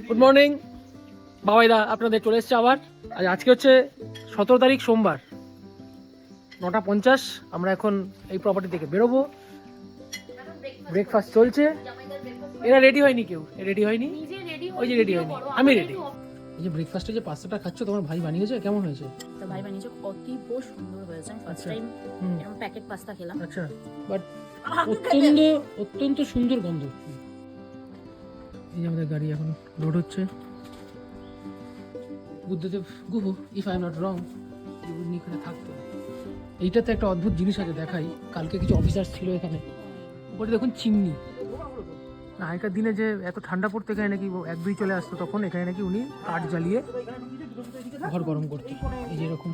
Good morning বাবাইদা, আপনাদের চলে এসছে আবার। আজকে হচ্ছে 17 তারিখ সোমবার, 9:50। আমরা এখন এই প্রপার্টি থেকে বেরোবো। ব্রেকফাস্ট চলছে। এরা রেডি হয়নি, কেউ রেডি হয়নি। ওই যে রেডি হয়নি, আমি রেডি। এই যে ব্রেকফাস্টে যে পাস্তাটা খাচ্ছ, তোমার ভাই বানিয়েছে, কেমন হয়েছে? তো ভাই বানিয়েছে, অতীব সুন্দর হয়েছে। আমি ফার্স্ট টাইম এরকম প্যাকেট পাস্তা খেলাম। আচ্ছা, বাট অত্যন্ত সুন্দর গন্ধ। এই যে আমাদের গাড়ি এখন লোড হচ্ছে। Buddhadeb Guha, if I am not wrong, এখানে থাকতো। এইটাতে একটা অদ্ভুত জিনিস আছে, দেখাই। কালকে কিছু অফিসার ছিল এখানে। উপরে দেখুন চিমনি। আগেকার দিনে যে এত ঠান্ডা পড়তো, এখানে নাকি 1-2 চলে আসতো, তখন এখানে নাকি উনি কাঠ জ্বালিয়ে ঘর গরম করতো। এই যে এরকম।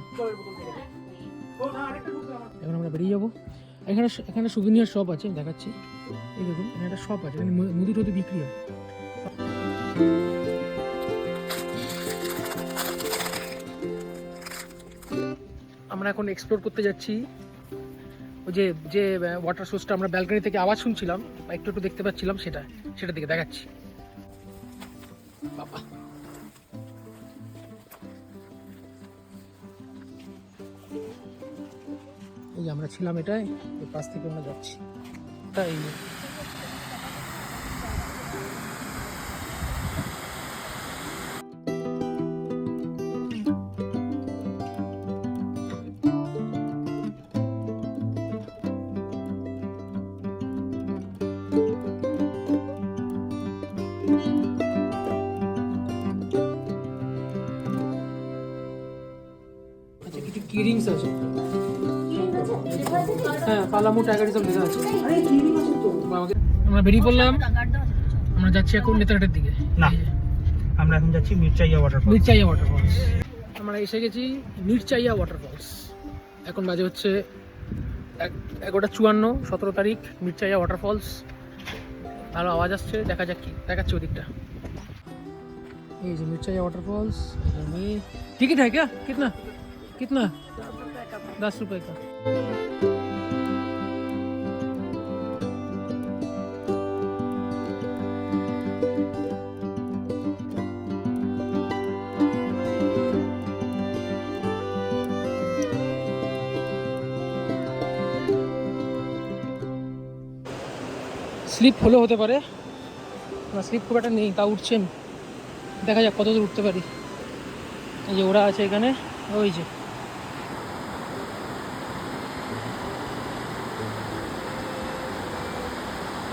এখন আমরা বেরিয়ে যাবো। এখানে সুভিনিয়ার শপ আছে, দেখাচ্ছি। এই দেখুন, এখানে একটা শপ আছে, মুদি টুদি বিক্রি হয়। আমরা এখন এক্সপ্লোর করতে যাচ্ছি। ওই যে ওয়াটার সোর্সটা আমরা ব্যালকনি থেকে আওয়াজ শুনছিলাম বা একটু দেখতে পাচ্ছিলাম, সেটা দিকে দেখাচ্ছি। বাবা, এই যে আমরা ছিলাম এটাই, এই পাশ থেকে আমরা যাচ্ছি। তাই কিছু কিরিংস আছে। হ্যাঁ, পালামু টাইগারিজম লেখা আছে। আমরা বেরিয়ে পড়লাম। আমরা যাচ্ছি এখন নেতারহাটের দিকে। না, আমরা এখন যাচ্ছি মিরচাইয়া ওয়াটারফলস। আমরা এসে গেছি মিরচাইয়া ওয়াটারফলস। এখন বাজে হচ্ছে 11:54, 17 তারিখ। মিরচাইয়া ওয়াটারফলস, ভালো আওয়াজ আসছে। দেখা যাক কি দেখাচ্ছে ওদিকটা। এই যে मिर्चाइया वाटरफॉल्स। टिकट है क्या? कितना 10 रुपए का। স্লিপ হলেও হতে পারে, না স্লিপ খুব একটা নেই, তা উঠছেন। দেখা যাক কত দূর উঠতে পারি। এই যে ওরা আছে এখানে, ওই যে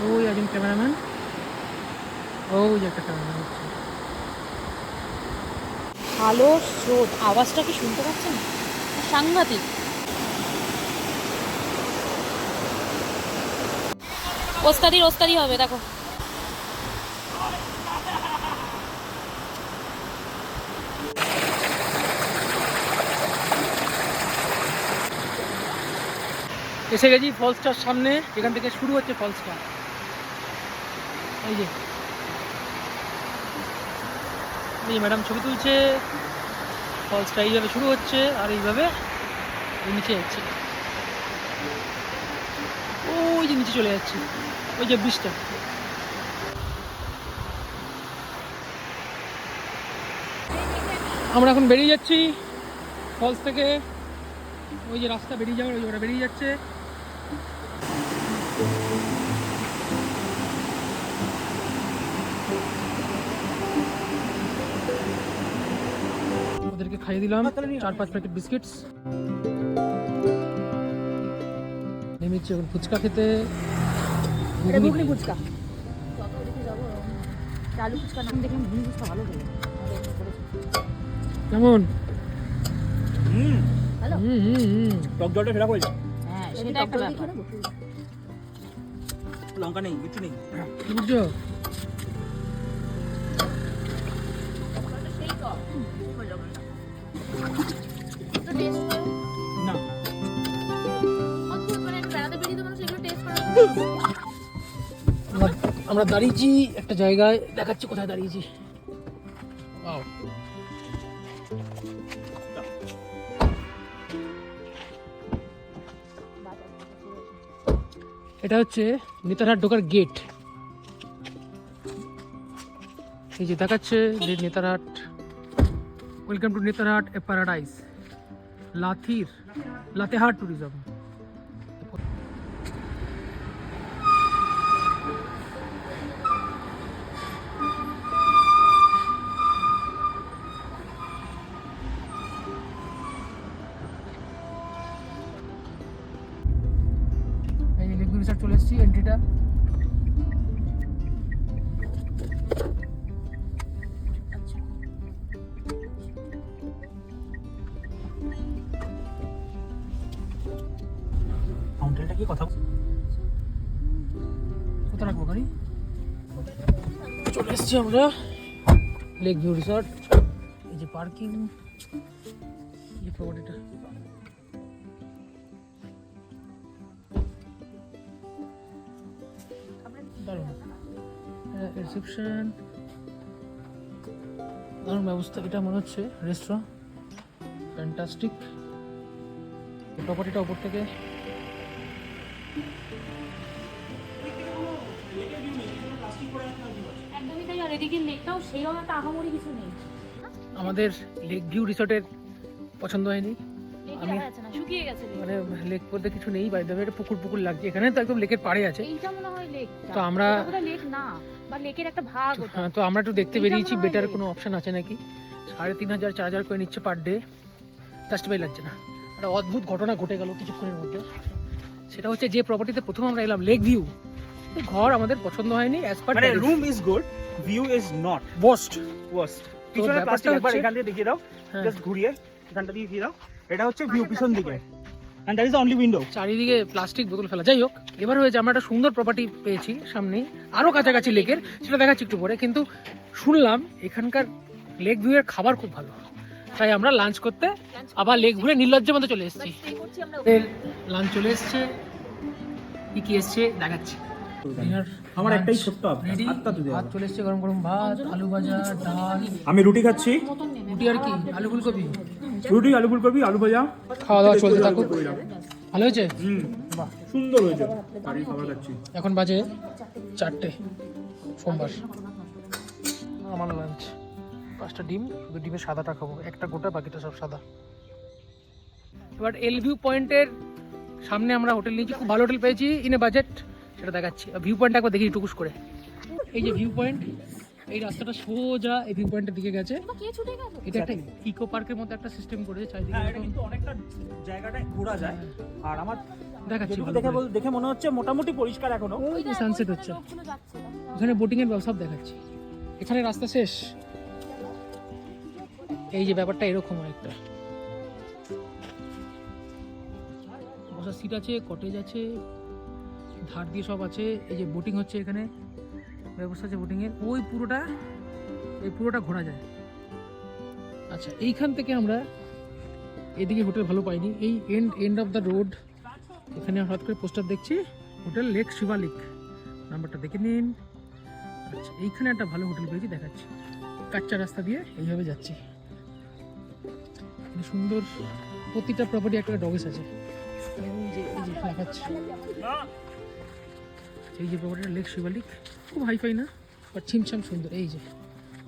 ওই একজন ক্যামেরাম্যান, ওই যে একটা ক্যামেরাম্যান হচ্ছে। ভালো স্রোত, আওয়াজটা কি শুনতে পাচ্ছেন? সাংঘাতিক। ওস্তাদি হবে, দেখো। এসে গেছি ফলসটার সামনে, যেখান থেকে শুরু হচ্ছে ফলসটা। এই যে এই ম্যাডাম ছবি তুলছে। ফলসটা এইভাবে শুরু হচ্ছে আর এইভাবে নিচে যাচ্ছে। ওই যে নিচে চলে যাচ্ছে, ওই যে ব্রিজটা। আমরা এখন বেরিয়ে যাচ্ছি ফলস থেকে। ওই যে রাস্তা বেরিয়ে যাওয়ার, ওই ওরা বেরিয়ে যাচ্ছে। ওদেরকে খাইয়ে দিলাম 4-5 প্যাকেট বিস্কিটস। নেমেছি এখন ফুচকা খেতে। ঘুগনি ফুচকা। আলু ফুচকা নাম দেখলাম, ঘুগনি ফুচকা ভালো হলো। কেমন? ভালো। টক জলটা ফেরা করে যায়। হ্যাঁ, সেটা একটা ব্যাপার। লঙ্কা নেই, কিছু নেই। বুঝছো? না, আমরা দাঁড়িয়েছি একটা জায়গায়, দেখাচ্ছি কোথায় দাঁড়িয়েছি। এটা হচ্ছে নেতারহাট ঢোকার গেট। এই যে দেখাচ্ছে যে Netarhat, welcome to Netarhat a paradise, Latehar tourism. এই যে লেকভিউ রিসর্ট চলে এসেছি, এন্ট্রিটা। ফাউন্টেনটা কি কথা কোথায় রাখবো গাড়ি? চলে এসেছি আমরা লেক ভিউ রিসর্ট। এই যে পার্কিং, এই প্রপার্টিটা দারুণ। রিসেপশন, দারুণ ব্যবস্থা। এটা মনে হচ্ছে রেস্টুরেন্ট, ফ্যান্টাস্টিক। প্রপার্টিটা ওপর থেকে একদমই তাই। আর এদিকে লেকটাও সেইরকম একটা আহামরি কিছু নেই। আমাদের লেক ভিউ রিসর্টের পছন্দ হয়নি। লেকটা আমি- দেখা যাচ্ছে না, শুকিয়ে গেছে লেক। মানে লেক বলতে কিছু নেই, বাইরে এটা পুকুর পুকুর লাগছে। এখানে তো একদম লেকের পাড়ে আছে। এইটা মনে হয় লেক। তো আমরা- লেক না, বা লেকের একটা ভাগ ওটা। হ্যাঁ, তো আমরা একটু দেখতে এইটা বেরিয়েছি মনে হয় বেটার lake। কোনো অপশন আছে নাকি। 3,500 4,000 করে নিচ্ছে পার ডে, জাস্টিফাই লাগছে না। একটা অদ্ভুত ঘটনা ঘটে গেল কিছুক্ষণের মধ্যে। সেটা হচ্ছে যে প্রপার্টিতে প্রথম আমরা এলাম, লেক ভিউ, ঘর আমাদের পছন্দ হয়নি অ্যাজ পার মানে room is good, view is not Boost. Worst. পিছনে ব্যাপারটা প্লাস্টিক একবার হচ্ছে- এখান দিয়ে দেখিয়ে দাও, হ্যাঁ। জাস্ট ঘুরিয়ে এখানটা দিয়ে দেখিয়ে দাও। এটা হচ্ছে ভিউ পিছন দিকে, and that is the only window. চারিদিকে প্লাস্টিক বোতল ফেলা। যাই হোক, এবার হয়েছে আমরা একটা সুন্দর প্রপার্টি পেয়েছি সামনেই, আরো কাছাকাছি লেকের, সেটা দেখাচ্ছি একটু পরে। কিন্তু শুনলাম এখানকার লেক ভিউ এর খাবার খুব ভালো, তাই আমরা লাঞ্চ করতে আবার লেক ঘুরে নির্লজ্জের মতো চলে এসেছি। Stay করছি আমরা। লাঞ্চ চলে এসছে, কি কি এসছে দেখাচ্ছি। আমার একটাই ছোট্ট রেডি, আত্মা তুই ভাত চলে এসছে, গরম গরম ভাত, আলু ভাজা, ডাল, আমি রুটি খাচ্ছি, মতন নেবে। রুটি আর কি আলু ফুলকপি। রুটি আলু ফুলকপি আলু ভাজা। খাওয়া দাওয়া চলতে থাকুক। ভালো হয়েছে? বাহ, সুন্দর হয়েছে। বাড়ির খাবার খাচ্ছি। এখন বাজে 4টে, সোমবার। আমার লাঞ্চ 5টা ডিম, শুধু ডিমের সাদাটা খাবো, একটা গোটা, বাকিটা সব সাদা। এবার এল ভিউ পয়েন্টের সামনে আমরা হোটেল নিয়েছি, খুব ভালো হোটেল পেয়েছি ইন এ বাজেট, সেটা দেখাচ্ছি। ভিউ পয়েন্ট একবার দেখি টুকুস করে। এই যে ভিউ পয়েন্ট, এই রাস্তাটা সোজা এই ভিউ পয়েন্টের দিকে গেছে। বা কে ছুটে গেল? এটা একটা ইকো পার্কের মতো একটা সিস্টেম করেছে চারিদিকে। হ্যাঁ, এটা কিন্তু অনেকটা জায়গাটায় ঘোরা যায়। আর আমার দেখাচ্ছি যেটুকু ভালো দেখে করে। দেখে মনে হচ্ছে মোটামুটি পরিষ্কার এখনো। ওই যে সানসেট হচ্ছে, লোকগুলো যাচ্ছে। এখানে বোটিং এর ব্যবসা দেখাচ্ছি। এখানে রাস্তা শেষ। এই যে ব্যাপারটা এরকম একটা বসার সিট আছে, কটেজ আছে, ধার দিয়ে সব আছে। এই যে বোটিং হচ্ছে, এখানে ব্যবস্থা আছে বোটিং এর। ওই পুরোটা, এই পুরোটা ঘোরা যায়। আচ্ছা, এইখান থেকে আমরা এদিকে হোটেল ভালো পাইনি, এই এন্ড অফ দ্য রোড এখানে হঠাৎ করে পোস্টার দেখছি, হোটেল লেক শিবালিক, নাম্বারটা দেখে নিন। আচ্ছা, এইখানে একটা ভালো হোটেল পেয়েছি, দেখাচ্ছি। কাঁচা রাস্তা দিয়ে এইভাবে যাচ্ছি, এখানে সুন্দর প্রতিটা প্রপার্টি একটা ডগেস আছে। এই যে দেখাচ্ছি, এই যে প্রপার্টিটা লেক শিবালিক, খুব হাইফাই না, বাট ছিমছাম সুন্দর। এই যে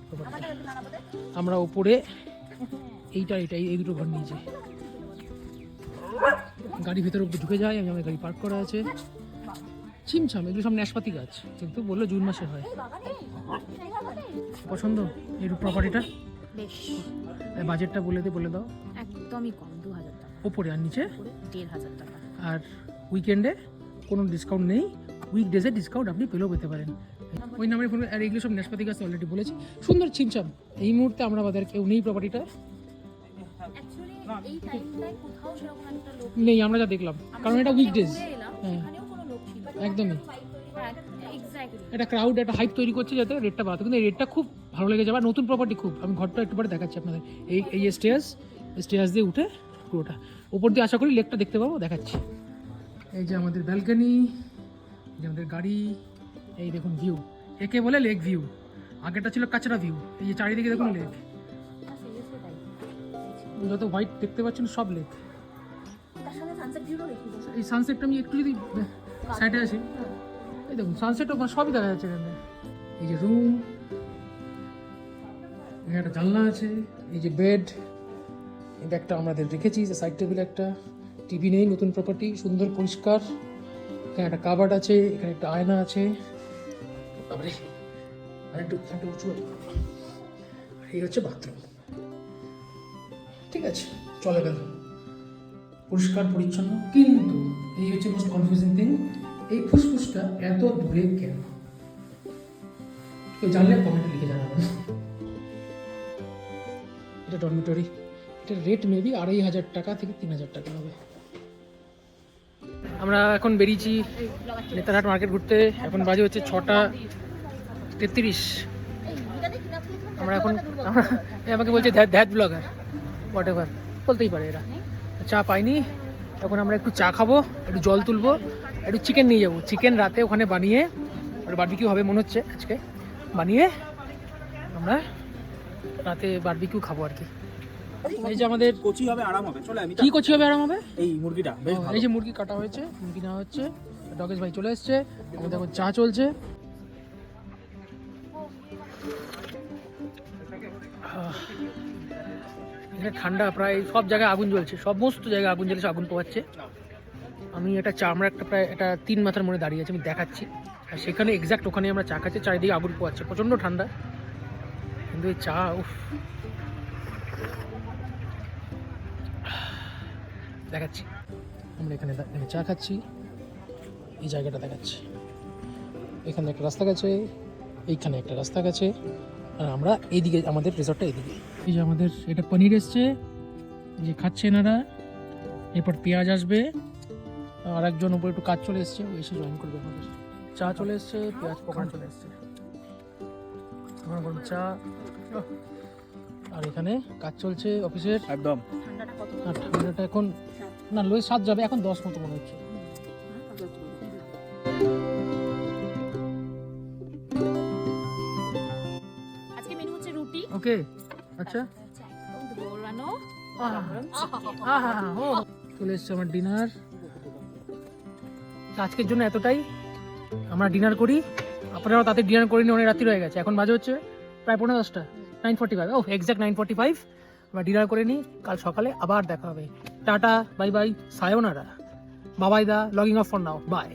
প্রপার্টিটা, আমরা ওপরে এইটা এই দুটো ঘর নিয়েছি। গাড়ি ভেতরে অব্দি ঢুকে যায়, আমি আমার গাড়ি পার্ক করা আছে। ছিমছাম, এগুলো সব ন্যাশপাতি গাছ, কিন্তু বললো জুন মাসে হয়। পছন্দ এই প্রপার্টিটা? বেশ, বাজেটটা বলে দাও। একদমই কম, 2,000 টাকা। ওপরে আর নিচে? উপরে 1,500 টাকা। আর উইকেন্ডে কোনো ডিসকাউন্ট নেই, উইকডেজে ডিসকাউন্ট আপনি পেলেও পেতে পারেন। ওই নাম্বারে ফোন। আর এগুলো সব ন্যাশপাতি গাছ অলরেডি বলেছি, সুন্দর ছিমছাম। এই মুহূর্তে আমরা আমাদের কেউ নেই প্রপার্টিটা, Actually, এই টাইমটায় কোথাও সেরকম একটা লোক নেই আমরা যা দেখলাম, কারণ এটা উইকডেজ। হ্যাঁ, সেখানেও কোনো লোক ছিল না। একদমই। হ্যাঁ, exactly. একটা ক্রাউড, একটা হাইপ তৈরি করছে যাতে রেটটা বাড়াতে, কিন্তু এই রেটটা খুব ভালো লেগে যাবে। আর নতুন প্রপার্টি খুব, আমি ঘরটা একটু পরে দেখাচ্ছি আপনাদের। এই স্টেয়ার্স দিয়ে উঠে পুরোটা ওপর দিয়ে আশা করি লেকটা দেখতে পাবো, দেখাচ্ছি। এই যে আমাদের ব্যালকনি, এই যে আমাদের গাড়ি, এই দেখুন ভিউ, একে বলে লেক ভিউ। আগেরটা ছিল কাঁচরা ভিউ। এই যে চারিদিকে দেখুন লেক, হ্যাঁ, seriously তাই। যত হোয়াইট দেখতে পাচ্ছেন সব লেক। তার সাথে সানসেট ভিউও দেখি। এই সানসেটটা আমি একটু যদি সাইডে আছি, এই দেখুন সানসেট ওখানে সবই দেখা যাচ্ছে এখানে। এই যে রুম, এখানে একটা জানলা আছে, এই যে বেড, এই ব্যাগটা আমাদের রেখেছি, যে সাইড টেবিল একটা, টিভি নেই, নতুন প্রপার্টি, সুন্দর পরিষ্কার। এখানে একটা কাবার্ড আছে, এখানে একটা আয়না আছে, বাবারে আরেকটু এখানটা উঁচু। আর এই হচ্ছে বাথরুম। ঠিক আছে, চলে গেল, পরিষ্কার পরিচ্ছন্ন। কিন্তু এই হচ্ছে মোস্ট কনফিউজিং থিং, এই ফুসফুসটা এত দূরে কেন? কেউ জানলে কমেন্টে লিখে জানাবেন। এটা ডরমিটরি, এটার রেট মেবি 2500 টাকা থেকে 3000 টাকা হবে। আমরা এখন বেরিয়েছি নেতারহাট মার্কেট ঘুরতে। এখন বাজে হচ্ছে 6:33। আমরা এখন আমাকে বলছে ধ্যাত ব্লগার, হোয়াট এভার বলতেই পারে এরা। চা পাইনি, এখন আমরা একটু চা খাবো, একটু জল তুলবো, একটু চিকেন নিয়ে যাবো। চিকেন রাতে ওখানে বানিয়ে, ওটা বারবিকিউ হবে মনে হচ্ছে আজকে, বানিয়ে আমরা রাতে বারবিকিউ খাবো আর কি। এই যে আমাদের কচি হবে, আরাম হবে। চলে আমি কি কচি হবে, আরাম হবে। এই মুরগিটা বেশ ভালো। এই যে মুরগি কাটা হয়েছে, মুরগি নেওয়া হচ্ছে, ডগেশ ভাই চলে এসছে, আমাদের এখন চা চলছে। এখানে ঠান্ডা, প্রায় সব জায়গায় আগুন জ্বলছে, সমস্ত জায়গায় আগুন জ্বলছে, আগুন পোয়াচ্ছে। আমি এটা চা, আমরা একটা প্রায় এটা 3 মাথার মনে দাঁড়িয়ে আছে, আমি দেখাচ্ছি। আর সেখানে এক্স্যাক্ট ওখানে আমরা চা খাচ্ছি, চারিদিকে আগুন পোয়াচ্ছে, প্রচণ্ড ঠান্ডা। কিন্তু এই চা, উফ, দেখাচ্ছি। আমরা এখানে চা খাচ্ছি, এই জায়গাটা দেখাচ্ছি। এখানে একটা রাস্তা গেছে, এইখানে একটা রাস্তা গেছে, আর আমরা এইদিকে, আমাদের রিসর্টটা এইদিকে। এই যে আমাদের এটা পনির এসছে, যে খাচ্ছে এনারা, এরপর পেঁয়াজ আসবে, আর একজন উপরে একটু কাজ চলে এসছে, ও এসে জয়েন করবে আমাদের। চা চলে এসছে, পেঁয়াজ পকোড়া চলে এসছে, গরম গরম চা। আর এখানে কাজ চলছে অফিসের, একদম। আর ঠান্ডাটা এখন না, লোয়ে 7 যাবে, এখন 10 মতো মনে হচ্ছে। আজকে মেনু হচ্ছে রুটি, ওকে, আচ্ছা, একদম দোলানো চলে এসছে আমার ডিনার। আজকের জন্য এতটাই, আমরা ডিনার করি, আপনারাও তাতে ডিনার করিনি, অনেক রাত্রি হয়ে গেছে। এখন বাজে হচ্ছে প্রায় 10:45, 9:45, ও এক্স্যাক্ট 9:45। আমরা ডিনার করে নিই, কাল সকালে আবার দেখা হবে। Tata, by bye, sayonara, Babai da, logging off for now, by.